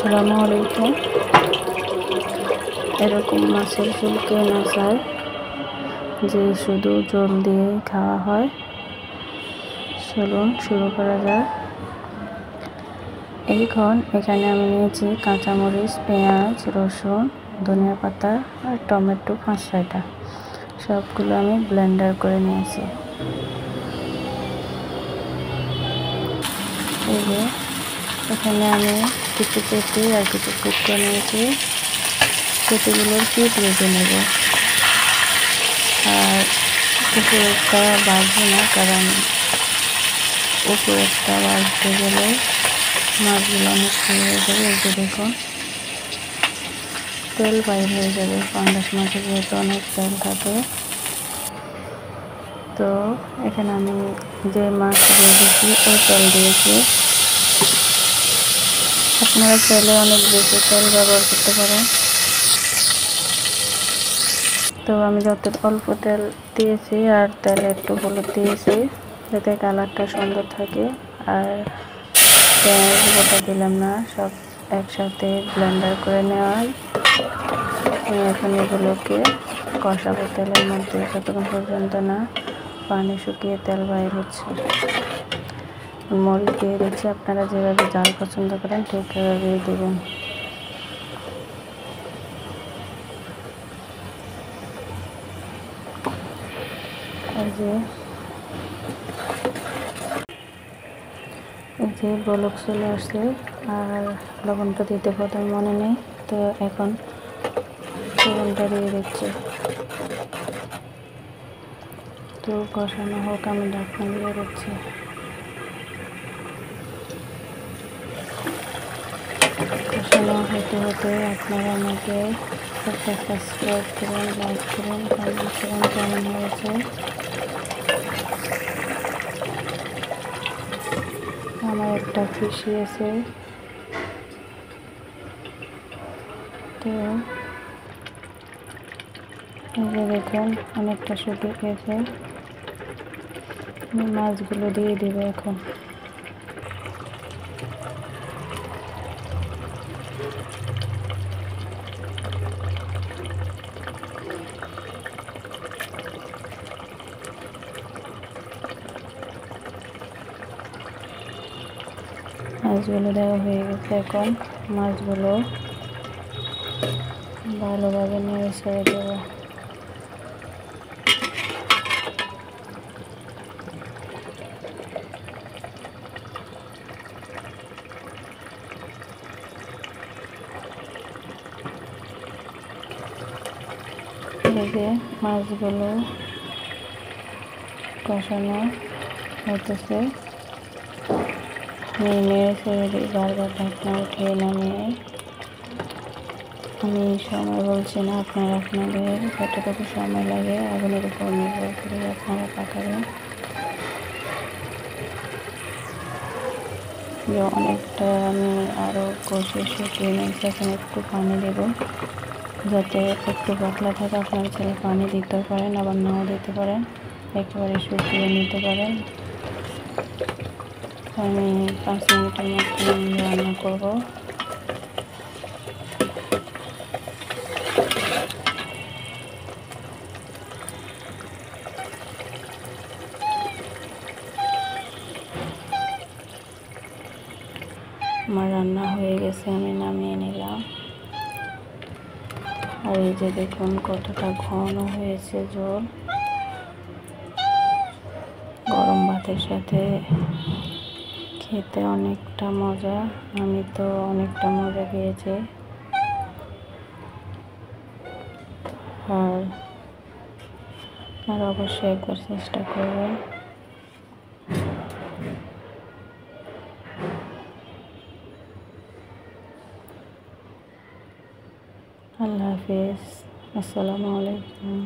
আসসালামু আলাইকুম। এরকম মাছের ঝোল কেউ না চায় যে শুধু ঝোল দিয়ে খাওয়া হয়। চলুন শুরু করা যাক। এখানে আমি নিয়েছি কাঁচামরিচ, পেঁয়াজ, রসুন, ধনিয়া পাতা আর টমেটো 5-6টা। সবগুলো আমি ব্লেন্ডার করে নিয়েছি। এই যে এখানে আমি কিছু পেঁপে আর কিছু শুকনো নিয়েছি। পেঁপেগুলোর পিঠ রেখে নেব। আর উপরেরটা বাজবো না, কারণ উপরেরটা বাজতে গেলে মাছগুলো অনেক হয়ে যাবে। এই যে দেখুন, তেল বাইর হয়ে যাবে। পাঙ্গাস মাছের যেহেতু অনেক তেল থাকে। তো এখানে আমি যে মাছ দিয়েছি ওই তেল দিয়েছি। আপনারা চাইলে অনেক বেশি তেল ব্যবহার করতে পারেন। তো আমি যত অল্প তেল দিয়েছি আর তেলে একটু হলুদ দিয়েছি যাতে কালারটা সুন্দর থাকে। আর পেঁয়াজ গোটা দিলাম না, সব একসাথে ব্লেন্ডার করে নেওয়ার। এখন এগুলোকে কষাবো তেলের মধ্যে যতক্ষণ পর্যন্ত না পানি শুকিয়ে তেল বাইর হচ্ছে। মরিচ দিয়ে দিচ্ছি, আপনারা যেভাবে ঝাল পছন্দ করেন ঠিক এভাবেই দেবেন। এই যে বলক চলে আসছে, আর লবণটা দিতে প্রথমে মনে নেই, তো এখন লবণটা দিয়ে দিচ্ছি। তো কষানো হোক, আমি ঢাকনা দিয়ে দিচ্ছি। কষানো হতে হতে আপনারা আমাকে একটা সাবস্ক্রাইব করুন, লাইক করুন, কমেন্ট করুন কেমন হয়েছে। আমার একটা খুশি আছে। তো এই যে দেখুন অনেকটা শুকিয়ে গেছে। মাছগুলো দিয়ে দিব এখন। মাছগুলো দেওয়া হয়ে গেছে। এখন মাছগুলো ভালোভাবে নেড়ে ছেড়ে দেবো। এই যে মাছগুলো কষানো হতেছে, নেড়ে ছেড়ে দিই, বারবার ঢাকনা উঠিয়ে নামিয়ে। আমি সময় বলছি না, আপনারা আপনাদের যতটুকু সময় লাগে আগুনের উপর নির্ভর করে আপনারা পাকাবেন। যে অনেকটা আমি আরও কষিয়ে শুকিয়ে নিয়েছি। এখন একটু পানি দেব যাতে একটু পাতলা থাকে। আপনারা চাইলে পানি দিতেও পারেন, আবার নাও দিতে পারেন, একেবারে শুকিয়ে নিতে পারেন। আমি 5 মিনিটের মধ্যে রান্না করব। আমার রান্না হয়ে গেছে, আমি নামিয়ে নিলাম। আর এই যে দেখুন কতটা ঘন হয়েছে ঝোল। গরম ভাতের সাথে খেতে অনেকটা মজা। আমি তো অনেকটা মজা পেয়েছি। আর অবশ্যই একবার চেষ্টা করবেন। আল্লাহ হাফিজ। আসসালামু আলাইকুম।